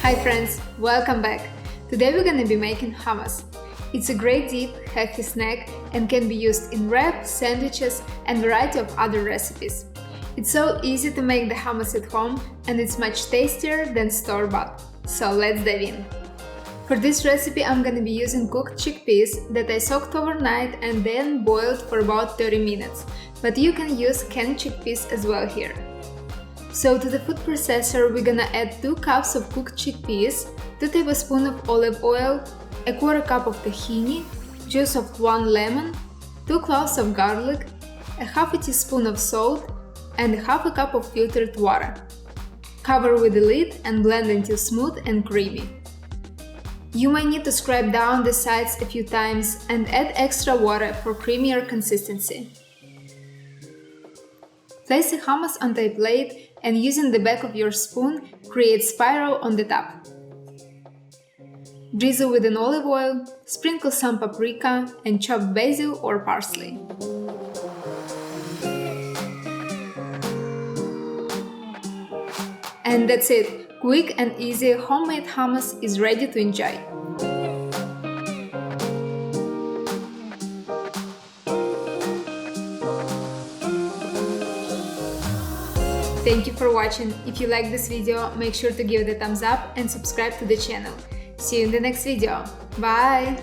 Hi friends, welcome back! Today we're gonna be making hummus. It's a great deep, healthy snack and can be used in wraps, sandwiches and variety of other recipes. It's so easy to make the hummus at home and it's much tastier than store-bought. So let's dive in. For this recipe I'm gonna be using cooked chickpeas that I soaked overnight and then boiled for about 30 minutes, but you can use canned chickpeas as well here. So to the food processor we're gonna add 2 cups of cooked chickpeas, 2 tablespoons of olive oil, a quarter cup of tahini, juice of 1 lemon, 2 cloves of garlic, a half a teaspoon of salt, and half a cup of filtered water. Cover with the lid and blend until smooth and creamy. You might need to scrape down the sides a few times and add extra water for creamier consistency. Place the hummus onto a plate and using the back of your spoon, create spiral on the top. Drizzle with an olive oil, sprinkle some paprika and chopped basil or parsley. And that's it! Quick and easy homemade hummus is ready to enjoy. Thank you for watching. If you like this video, make sure to give it a thumbs up and subscribe to the channel. See you in the next video. Bye!